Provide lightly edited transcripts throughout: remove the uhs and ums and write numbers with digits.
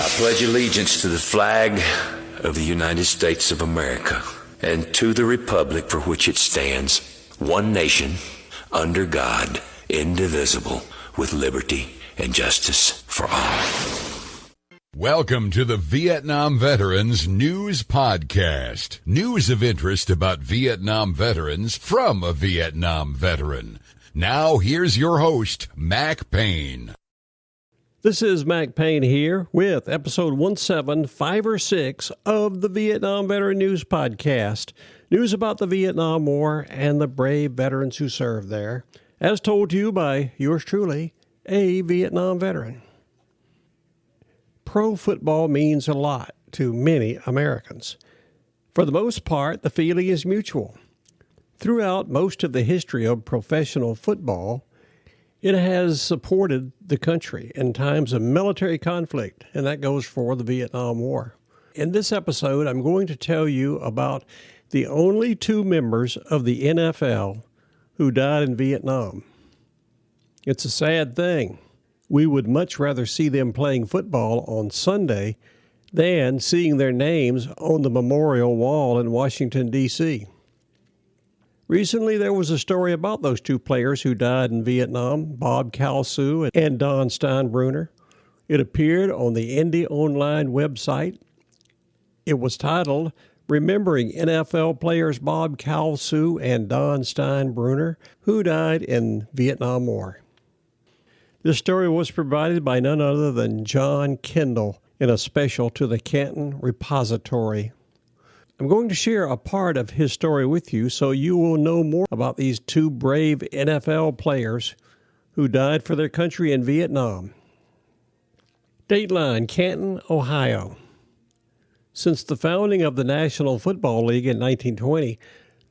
I pledge allegiance to the flag of the United States of America and to the republic for which it stands, one nation, under God, indivisible, with liberty and justice for all. Welcome to the Vietnam Veterans News Podcast. News of interest about Vietnam veterans from a Vietnam veteran. Now, here's your host, Mac Payne. This is Mac Payne here with episode 175 of the Vietnam Veteran News Podcast. News about the Vietnam War and the brave veterans who served there, as told to you by yours truly, a Vietnam veteran. Pro football means a lot to many Americans. For the most part, the feeling is mutual. Throughout most of the history of professional football, it has supported the country in times of military conflict, and that goes for the Vietnam War. In this episode, I'm going to tell you about the only two members of the NFL who died in Vietnam. It's a sad thing. We would much rather see them playing football on Sunday than seeing their names on the memorial wall in Washington, D.C. Recently, there was a story about those two players who died in Vietnam, Bob Calsou and Don Steinbruner. It appeared on the Indy Online website. It was titled, Remembering NFL Players Bob Calsou and Don Steinbruner, who died in Vietnam War. This story was provided by none other than Jon Kendle in a special to the Canton Repository. I'm going to share a part of his story with you so you will know more about these two brave NFL players who died for their country in Vietnam. Dateline, Canton, Ohio. Since the founding of the National Football League in 1920,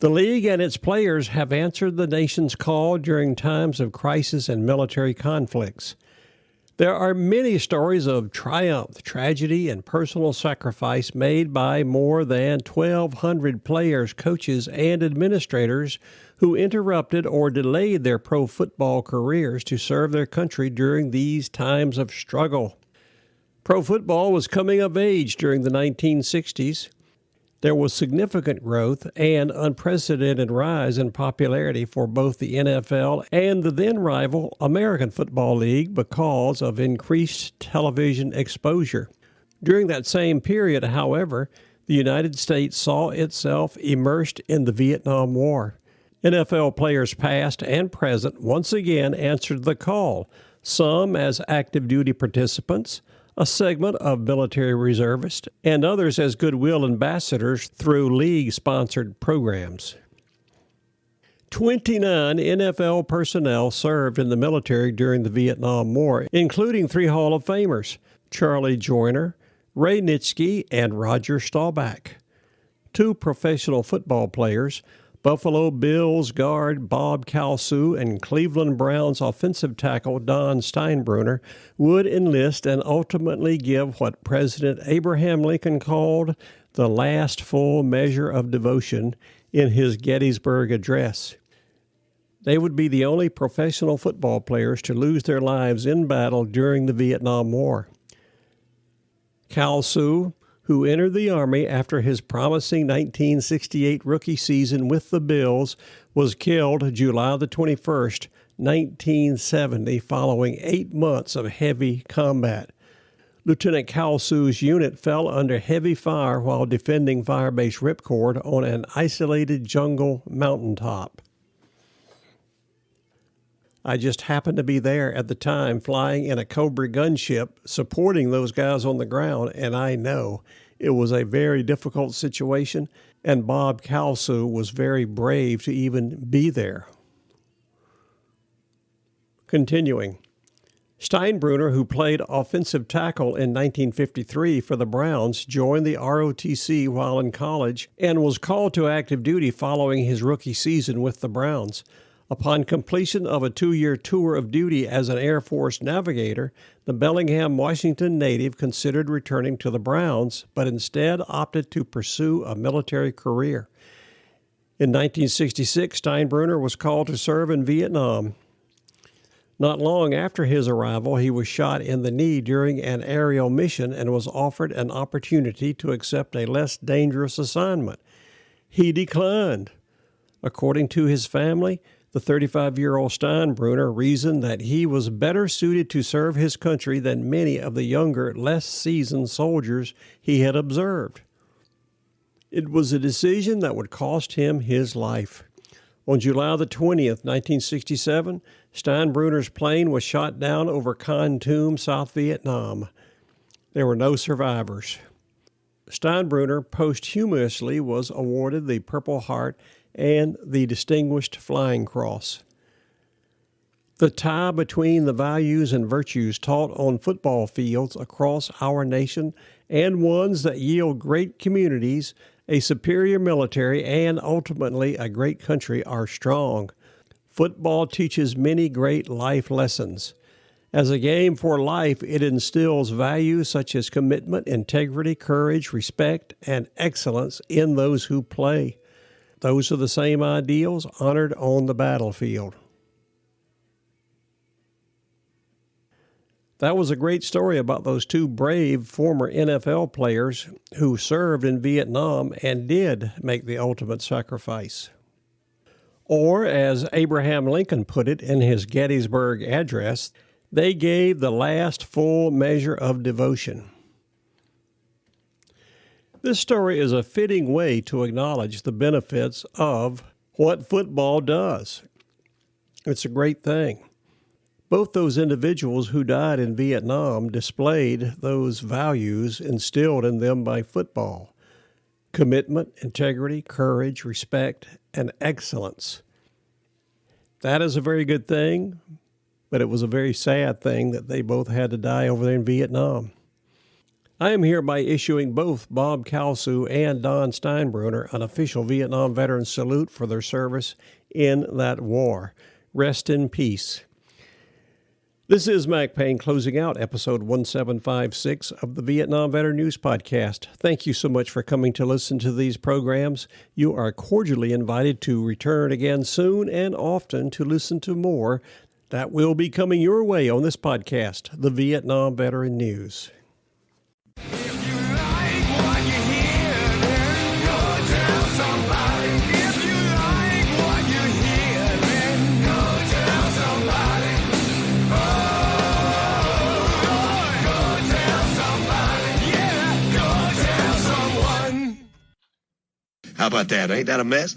the league and its players have answered the nation's call during times of crisis and military conflicts. There are many stories of triumph, tragedy, and personal sacrifice made by more than 1,200 players, coaches, and administrators who interrupted or delayed their pro football careers to serve their country during these times of struggle. Pro football was coming of age during the 1960s. There was significant growth and unprecedented rise in popularity for both the NFL and the then-rival American Football League because of increased television exposure. During that same period, however, the United States saw itself immersed in the Vietnam War. NFL players past and present once again answered the call, some as active duty participants, a segment of military reservists, and others as goodwill ambassadors through league-sponsored programs. 29 NFL personnel served in the military during the Vietnam War, including 3 Hall of Famers, Charlie Joyner, Ray Nitschke, and Roger Staubach. 2 professional football players, Buffalo Bills guard Bob Calsou and Cleveland Browns offensive tackle Don Steinbruner, would enlist and ultimately give what President Abraham Lincoln called the last full measure of devotion in his Gettysburg Address. They would be the only professional football players to lose their lives in battle during the Vietnam War. Calsou, who entered the Army after his promising 1968 rookie season with the Bills, was killed July the 21st, 1970, following 8 months of heavy combat. Lieutenant Calsou's unit fell under heavy fire while defending Firebase Ripcord on an isolated jungle mountaintop. I just happened to be there at the time flying in a Cobra gunship supporting those guys on the ground, and I know it was a very difficult situation, and Bob Calsou was very brave to even be there. Continuing. Steinbruner, who played offensive tackle in 1953 for the Browns, joined the ROTC while in college and was called to active duty following his rookie season with the Browns. Upon completion of a 2-year tour of duty as an Air Force navigator, the Bellingham, Washington native considered returning to the Browns, but instead opted to pursue a military career. In 1966, Steinbruner was called to serve in Vietnam. Not long after his arrival, he was shot in the knee during an aerial mission and was offered an opportunity to accept a less dangerous assignment. He declined. According to his family, the 35-year-old Steinbruner reasoned that he was better suited to serve his country than many of the younger, less seasoned soldiers he had observed. It was a decision that would cost him his life. On July the 20th, 1967, Steinbruner's plane was shot down over Kon Tum, South Vietnam. There were no survivors. Steinbruner posthumously was awarded the Purple Heart and the Distinguished Flying Cross. The tie between the values and virtues taught on football fields across our nation and ones that yield great communities, a superior military, and ultimately a great country are strong. Football teaches many great life lessons. As a game for life, it instills values such as commitment, integrity, courage, respect, and excellence in those who play. Those are the same ideals honored on the battlefield. That was a great story about those two brave former NFL players who served in Vietnam and did make the ultimate sacrifice. Or, as Abraham Lincoln put it in his Gettysburg Address, they gave the last full measure of devotion. This story is a fitting way to acknowledge the benefits of what football does. It's a great thing. Both those individuals who died in Vietnam displayed those values instilled in them by football: commitment, integrity, courage, respect, and excellence. That is a very good thing, but it was a very sad thing that they both had to die over there in Vietnam. I am hereby issuing both Bob Kalsu and Don Steinbruner an official Vietnam veteran salute for their service in that war. Rest in peace. This is Mac Payne closing out episode 1756 of the Vietnam Veteran News Podcast. Thank you so much for coming to listen to these programs. You are cordially invited to return again soon and often to listen to more that will be coming your way on this podcast, the Vietnam Veteran News. How about that? Ain't that a mess?